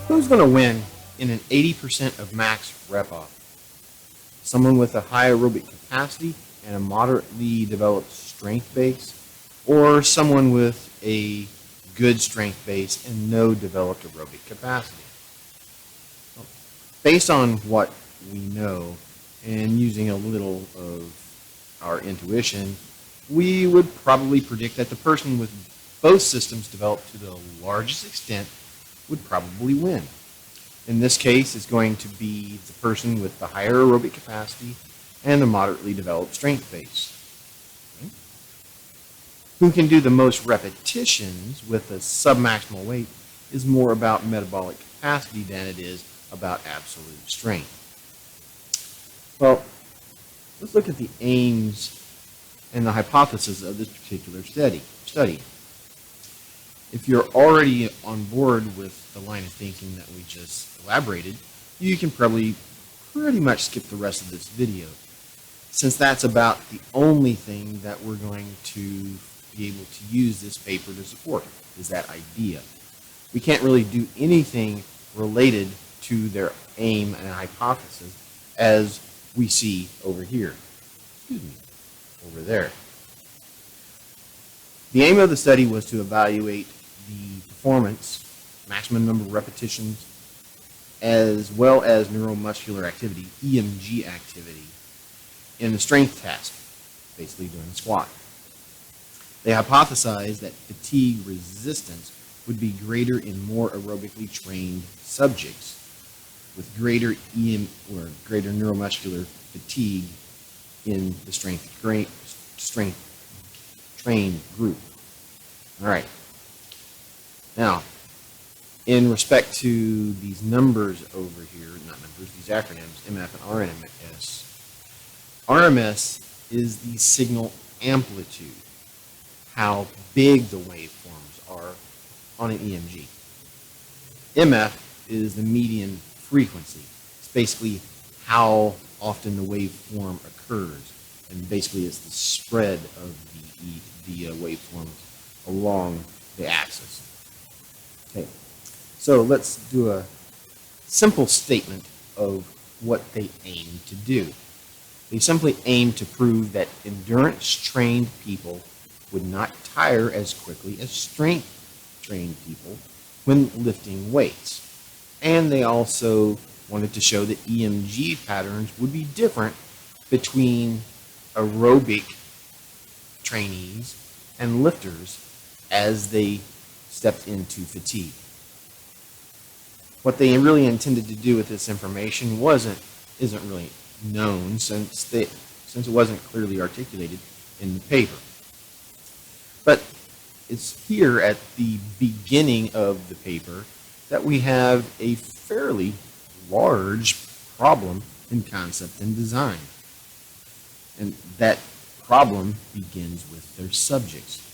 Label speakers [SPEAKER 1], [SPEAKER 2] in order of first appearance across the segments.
[SPEAKER 1] Who's going to win in an 80% of max rep off? Someone with a high aerobic capacity and a moderately developed strength base, or someone with a good strength base and no developed aerobic capacity? Well, based on what we know and using a little of our intuition, we would probably predict that the person with both systems developed to the largest extent would probably win. In this case, it's going to be the person with the higher aerobic capacity and the moderately developed strength base. Okay. Who can do the most repetitions with a submaximal weight is more about metabolic capacity than it is about absolute strength. Well, let's look at the aims and the hypothesis of this particular study. If you're already on board with the line of thinking that we just elaborated, you can probably pretty much skip the rest of this video, since that's about the only thing that we're going to be able to use this paper to support, is that idea. We can't really do anything related to their aim and hypothesis as we see over here. Excuse me, over there. The aim of the study was to evaluate the performance, maximum number of repetitions, as well as neuromuscular activity, EMG activity, in the strength task, basically doing a squat. They hypothesized that fatigue resistance would be greater in more aerobically trained subjects with greater greater neuromuscular fatigue in the strength trained group. All right. Now, in respect to these numbers over here, not numbers, these acronyms, MF and RMS, RMS is the signal amplitude, how big the waveforms are on an EMG. MF is the median frequency. It's basically how often the waveform occurs, and basically it's the spread of the waveforms along the axis. Okay, so let's do a simple statement of what they aim to do. They simply aim to prove that endurance-trained people would not tire as quickly as strength-trained people when lifting weights. And they also wanted to show that EMG patterns would be different between aerobic trainees and lifters as they stepped into fatigue. What they really intended to do with this information isn't really known since it wasn't clearly articulated in the paper. But it's here at the beginning of the paper that we have a fairly large problem in concept and design. And that problem begins with their subjects.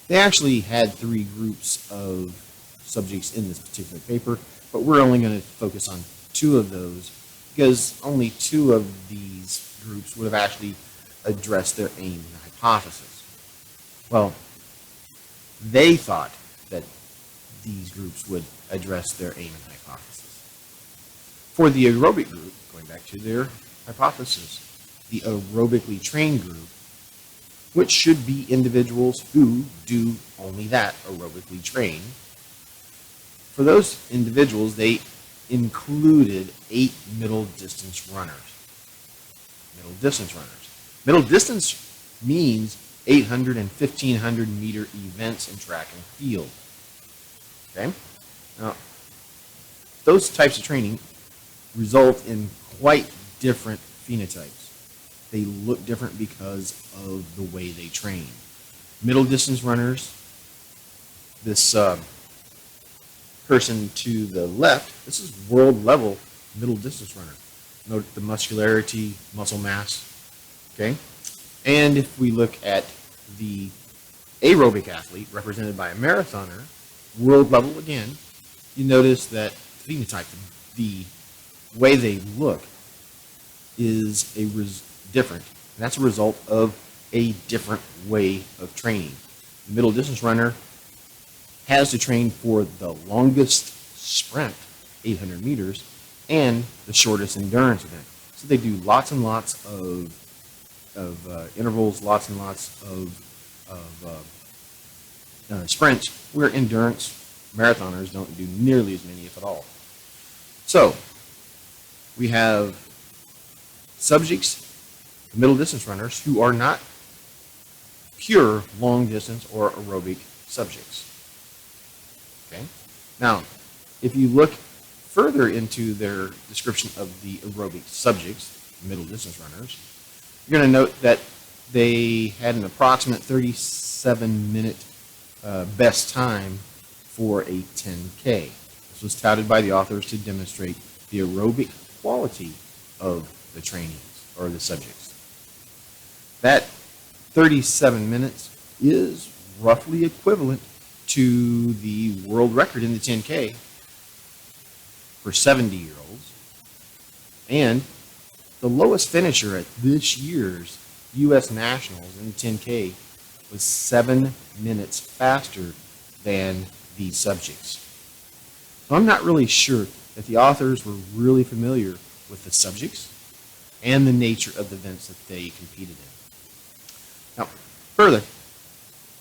[SPEAKER 1] They actually had 3 groups of subjects in this particular paper, but we're only going to focus on 2 of those because only 2 of these groups would have actually addressed their aim and hypothesis. Well, they thought that these groups would address their aim and hypothesis. For the aerobic group, going back to their hypothesis, the aerobically trained group, which should be individuals who do only that, aerobically train. For those individuals, they included 8 middle distance runners. Middle distance runners. Middle distance means 800 and 1500 meter events in track and field. Okay? Now, those types of training result in quite different phenotypes. They look different because of the way they train. Middle distance runners, this person to the left, this is world level middle distance runner. Note the muscularity, muscle mass, okay? And if we look at the aerobic athlete represented by a marathoner, world level again, you notice that phenotype, the way they look is different. And that's a result of a different way of training. The middle distance runner has to train for the longest sprint 800 meters, and the shortest endurance event. So they do lots and lots of intervals, lots and lots of sprints, where endurance marathoners don't do nearly as many, if at all. So we have subjects, middle distance runners, who are not pure long distance or aerobic subjects. Okay. Now, if you look further into their description of the aerobic subjects, middle distance runners, you're going to note that they had an approximate 37-minute best time for a 10K. This was touted by the authors to demonstrate the aerobic quality of the trainees or the subjects. That 37 minutes is roughly equivalent to the world record in the 10K for 70-year-olds, and the lowest finisher at this year's U.S. Nationals in the 10K was 7 minutes faster than these subjects. So I'm not really sure that the authors were really familiar with the subjects and the nature of the events that they competed in. Now, further,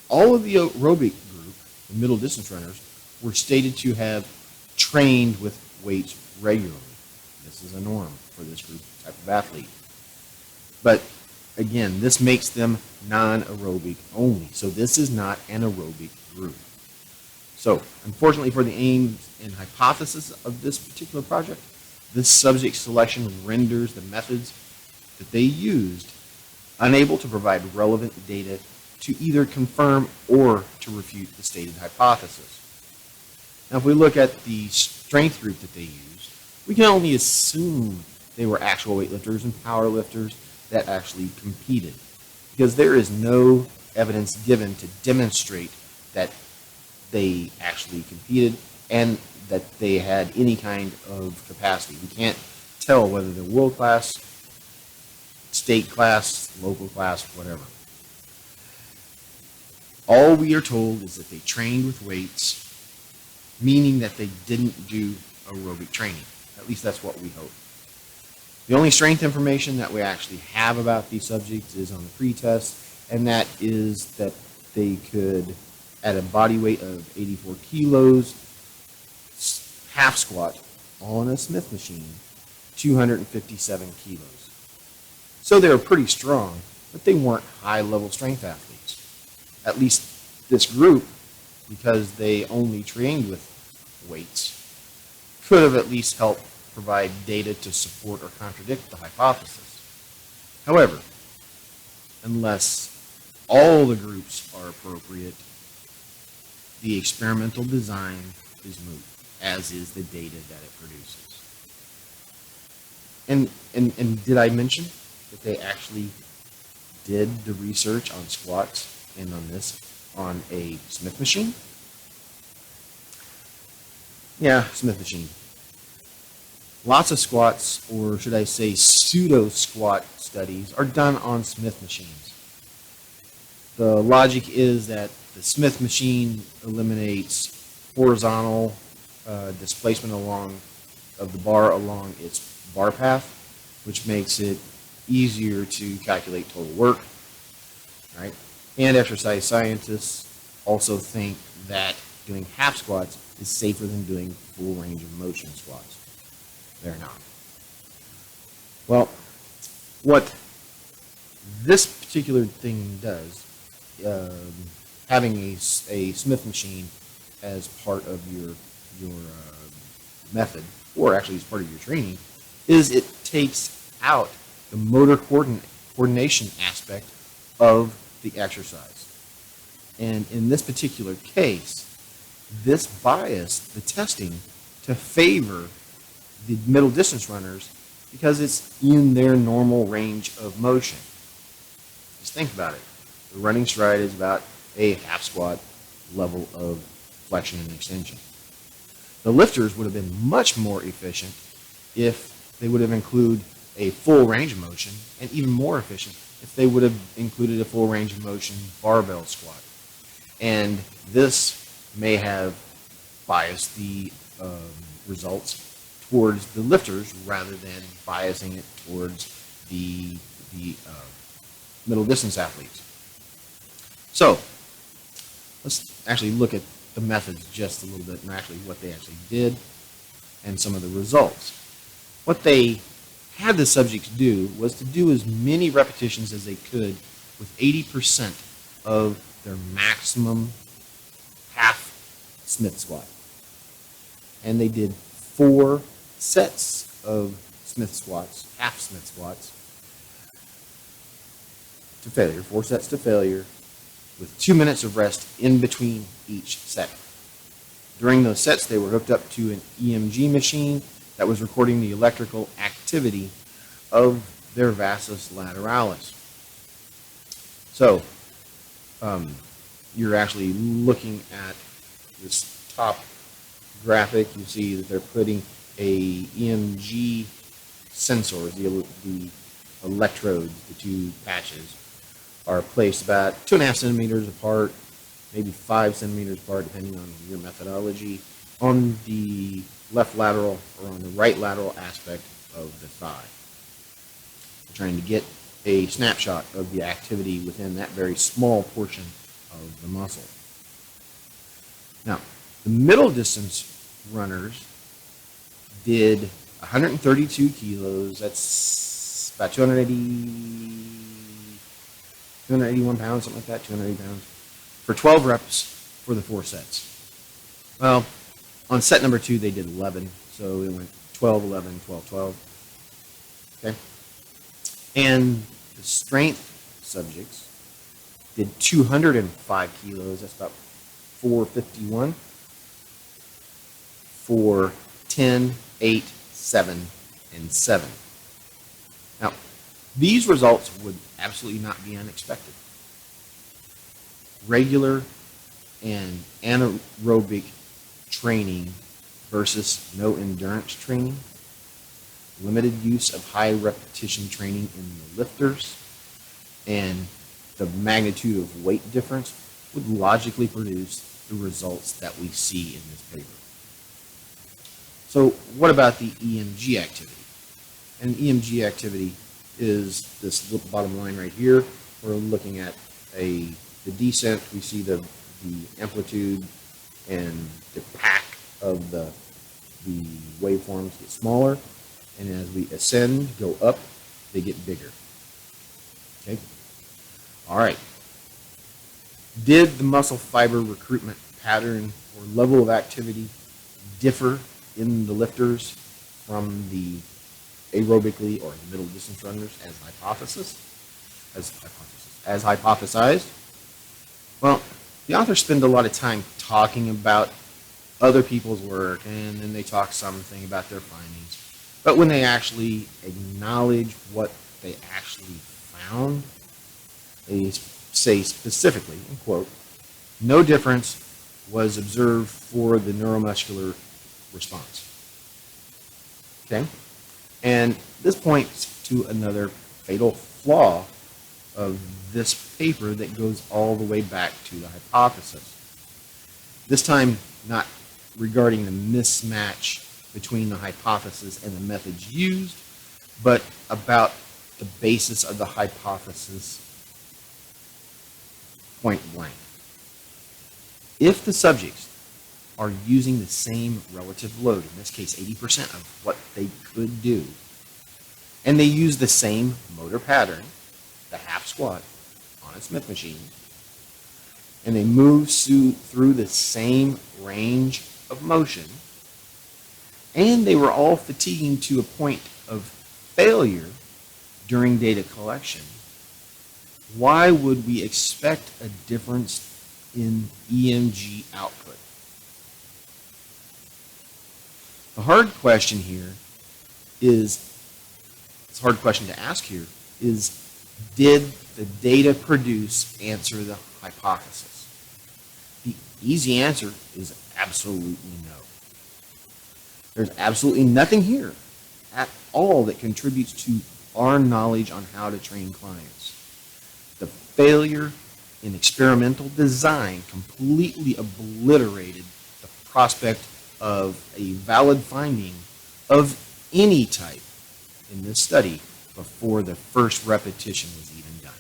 [SPEAKER 1] all of the aerobic group, the middle distance runners, were stated to have trained with weights regularly. This is a norm for this group type of athlete. But again, this makes them non-aerobic only. So this is not an aerobic group. So unfortunately for the aims and hypothesis of this particular project, this subject selection renders the methods that they used unable to provide relevant data to either confirm or to refute the stated hypothesis. Now, if we look at the strength group that they used, we can only assume they were actual weightlifters and powerlifters that actually competed, because there is no evidence given to demonstrate that they actually competed and that they had any kind of capacity. We can't tell whether they're world class, state class, local class, whatever. All we are told is that they trained with weights, meaning that they didn't do aerobic training. At least that's what we hope. The only strength information that we actually have about these subjects is on the pretest, and that is that they could, at a body weight of 84 kilos, half squat on a Smith machine, 257 kilos. So they were pretty strong, but they weren't high-level strength athletes. At least this group, because they only trained with weights, could have at least helped provide data to support or contradict the hypothesis. However, unless all the groups are appropriate, the experimental design is moot, as is the data that it produces. And did I mention that they actually did the research on squats and on this on a Smith machine? Yeah, Smith machine. Lots of squats, or should I say pseudo-squat studies, are done on Smith machines. The logic is that the Smith machine eliminates horizontal displacement of the bar along its bar path, which makes it easier to calculate total work, right? And exercise scientists also think that doing half squats is safer than doing full range of motion squats. They're not. Well, what this particular thing does, having a Smith machine as part of your method, or actually as part of your training, is it takes out the motor coordination aspect of the exercise. And in this particular case, this biased the testing to favor the middle distance runners because it's in their normal range of motion. Just think about it. The running stride is about a half squat level of flexion and extension. The lifters would have been much more efficient if they would have included a full range of motion, and even more efficient if they would have included a full range of motion barbell squat. And this may have biased the results towards the lifters rather than biasing it towards the middle distance athletes. So let's actually look at the methods just a little bit and actually what they actually did and some of the results. What they had the subjects do was to do as many repetitions as they could with 80% of their maximum half Smith squat. And they did 4 sets of Smith squats, half Smith squats, to failure, 4 sets to failure, with 2 minutes of rest in between each set. During those sets, they were hooked up to an EMG machine that was recording the electrical activity of their vastus lateralis. So, you're actually looking at this top graphic. You see that they're putting a EMG sensor, the electrodes, the 2 patches, are placed about 2.5 centimeters apart, maybe 5 centimeters apart, depending on your methodology, on the left lateral or on the right lateral aspect of the thigh. We're trying to get a snapshot of the activity within that very small portion of the muscle. Now, the middle distance runners did 132 kilos, that's about 281 pounds, something like that, 280 pounds, for 12 reps for the 4 sets. Well, on set number 2, they did 11, so it went 12, 11, 12, 12. Okay? And the strength subjects did 205 kilos, that's about 451, for 10, 8, 7, and 7. Now, these results would absolutely not be unexpected. Regular and anaerobic training versus no endurance training, limited use of high repetition training in the lifters, and the magnitude of weight difference would logically produce the results that we see in this paper. So what about the EMG activity? And EMG activity is this bottom line right here. We're looking at the descent. We see the amplitude and the pack of the waveforms get smaller, and as we ascend, go up, they get bigger. Okay. All right. Did the muscle fiber recruitment pattern or level of activity differ in the lifters from the aerobically or middle distance runners as hypothesized? Well, the authors spend a lot of time talking about other people's work, and then they talk something about their findings. But when they actually acknowledge what they actually found, they say specifically, in quote, no difference was observed for the neuromuscular response. Okay? And this points to another fatal flaw of this paper that goes all the way back to the hypothesis. This time, not regarding the mismatch between the hypothesis and the methods used, but about the basis of the hypothesis point blank. If the subjects are using the same relative load, in this case 80% of what they could do, and they use the same motor pattern, the half squat on a Smith machine, and they move through the same range of motion, and they were all fatiguing to a point of failure during data collection, why would we expect a difference in EMG output? The hard question here is, it's a hard question to ask here, is did the data produced answer the hypothesis? The easy answer is absolutely no. There's absolutely nothing here at all that contributes to our knowledge on how to train clients. The failure in experimental design completely obliterated the prospect of a valid finding of any type in this study before the first repetition was even done.